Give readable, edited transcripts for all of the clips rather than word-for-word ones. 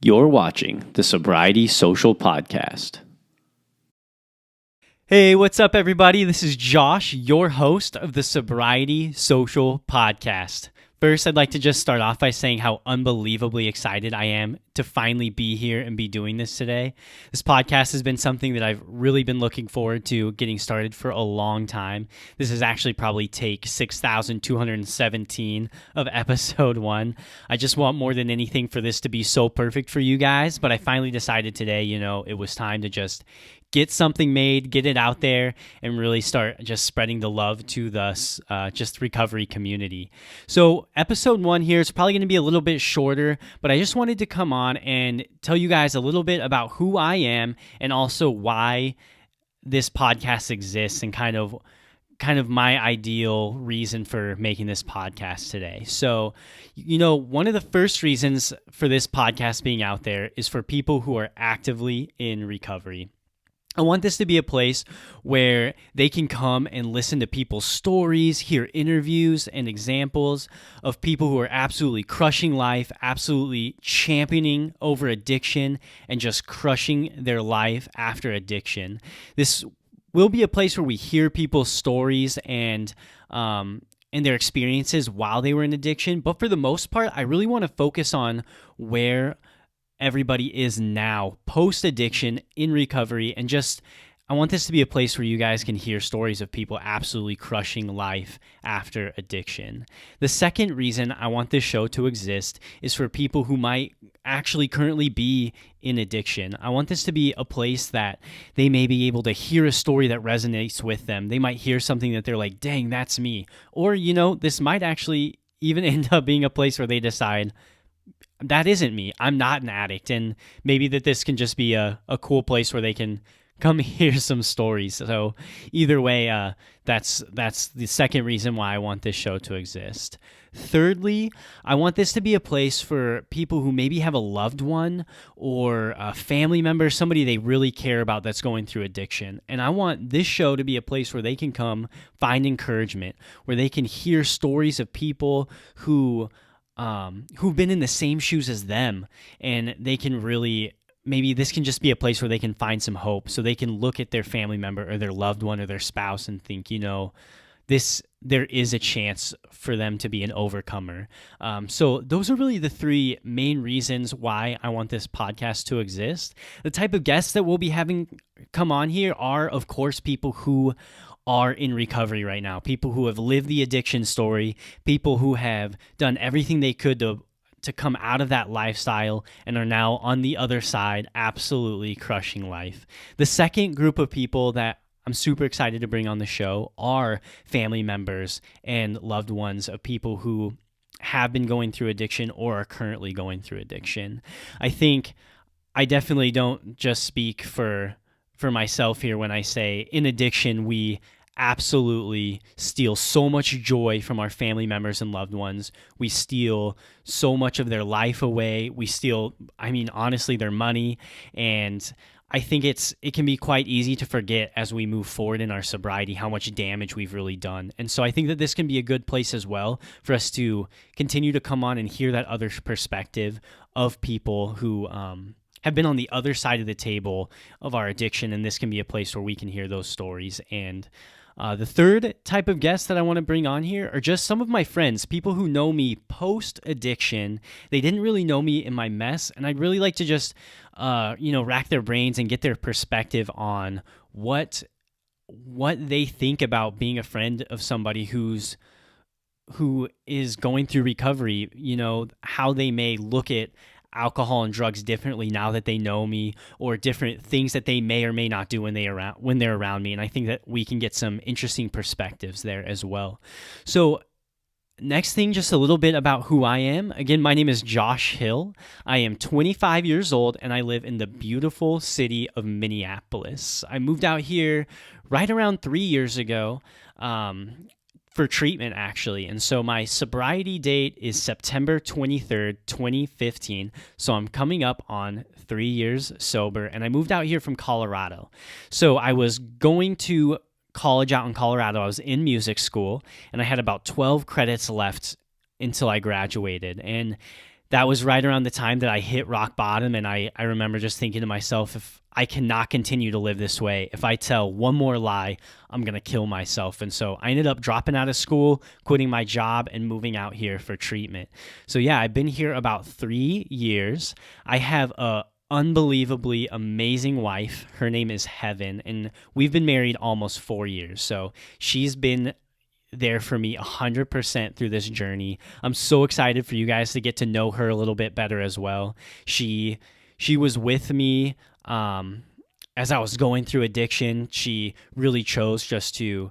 You're watching the Sobriety Social Podcast. Hey, what's up, everybody? This is Josh, your host of the Sobriety Social Podcast. First, I'd like to just start off by saying how unbelievably excited I am to finally be here and be doing this today. This podcast has been something that I've really been looking forward to getting started for a long time. This is actually probably take 6,217 of episode 1. I just want more than anything for this to be so perfect for you guys, but I finally decided today, it was time to just get something made, get it out there, and really start just spreading the love to the just recovery community. So episode 1 here is probably going to be a little bit shorter, but I just wanted to come on and tell you guys a little bit about who I am and also why this podcast exists and kind of my ideal reason for making this podcast today. So, one of the first reasons for this podcast being out there is for people who are actively in recovery. I want this to be a place where they can come and listen to people's stories, hear interviews and examples of people who are absolutely crushing life, absolutely championing over addiction, and just crushing their life after addiction. This will be a place where we hear people's stories and their experiences while they were in addiction. But for the most part, I really want to focus on where everybody is now post-addiction in recovery, and I want this to be a place where you guys can hear stories of people absolutely crushing life after addiction. The second reason I want this show to exist is for people who might actually currently be in addiction. I want this to be a place that they may be able to hear a story that resonates with them. They might hear something that they're like, dang, that's me. Or, this might actually even end up being a place where they decide, that isn't me. I'm not an addict. And maybe that this can just be a cool place where they can come hear some stories. So either way, that's the second reason why I want this show to exist. Thirdly, I want this to be a place for people who maybe have a loved one or a family member, somebody they really care about that's going through addiction. And I want this show to be a place where they can come find encouragement, where they can hear stories of people who've been in the same shoes as them, and they can really, maybe this can just be a place where they can find some hope, so they can look at their family member or their loved one or their spouse and think, there is a chance for them to be an overcomer. So those are really the 3 main reasons why I want this podcast to exist. The type of guests that we'll be having come on here are, of course, people who are in recovery right now, people who have lived the addiction story, people who have done everything they could to come out of that lifestyle and are now on the other side, absolutely crushing life. The second group of people that I'm super excited to bring on the show are family members and loved ones of people who have been going through addiction or are currently going through addiction. I think I definitely don't just speak for myself here when I say in addiction, we absolutely steal so much joy from our family members and loved ones. We steal so much of their life away. We steal, honestly, their money. And I think it can be quite easy to forget as we move forward in our sobriety how much damage we've really done. And so I think that this can be a good place as well for us to continue to come on and hear that other perspective of people who have been on the other side of the table of our addiction, and this can be a place where we can hear those stories. And the third type of guests that I want to bring on here are just some of my friends, people who know me post-addiction. They didn't really know me in my mess, and I'd really like to just, rack their brains and get their perspective on what they think about being a friend of somebody who is going through recovery, how they may look at alcohol and drugs differently now that they know me, or different things that they may or may not do when they're around me. And I think that we can get some interesting perspectives there as well. So next thing, just a little bit about who I am. Again, my name is Josh Hill. I am 25 years old, and I live in the beautiful city of Minneapolis. I moved out here right around 3 years ago. For treatment, actually. And so my sobriety date is September 23rd, 2015. So I'm coming up on 3 years sober, and I moved out here from Colorado. So I was going to college out in Colorado. I was in music school, and I had about 12 credits left until I graduated. And that was right around the time that I hit rock bottom. And I remember just thinking to myself, if I cannot continue to live this way, if I tell one more lie, I'm going to kill myself. And so I ended up dropping out of school, quitting my job, and moving out here for treatment. So yeah, I've been here about 3 years. I have a unbelievably amazing wife. Her name is Heaven, and we've been married almost 4 years. So she's been there for me 100% through this journey. I'm so excited for you guys to get to know her a little bit better as well. She was with me as I was going through addiction. She really chose just to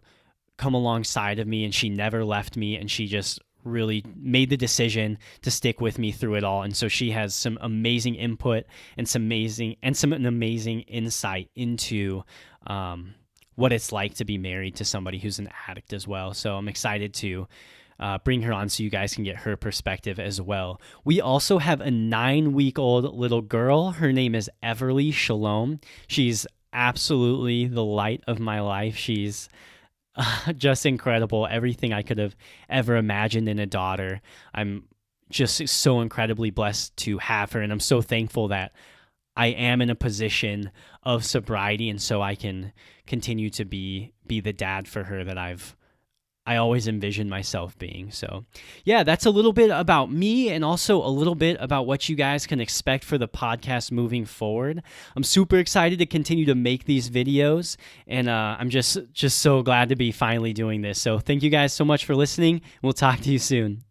come alongside of me, and she never left me, and she just really made the decision to stick with me through it all. And so she has some amazing input and some amazing insight into what it's like to be married to somebody who's an addict as well. So I'm excited to bring her on so you guys can get her perspective as well. We also have a 9-week-old little girl. Her name is Everly Shalom. She's absolutely the light of my life. She's just incredible. Everything I could have ever imagined in a daughter. I'm just so incredibly blessed to have her, and I'm so thankful that I am in a position of sobriety, and so I can continue to be the dad for her that I always envisioned myself being. So yeah, that's a little bit about me, and also a little bit about what you guys can expect for the podcast moving forward. I'm super excited to continue to make these videos, and I'm just so glad to be finally doing this. So thank you guys so much for listening. We'll talk to you soon.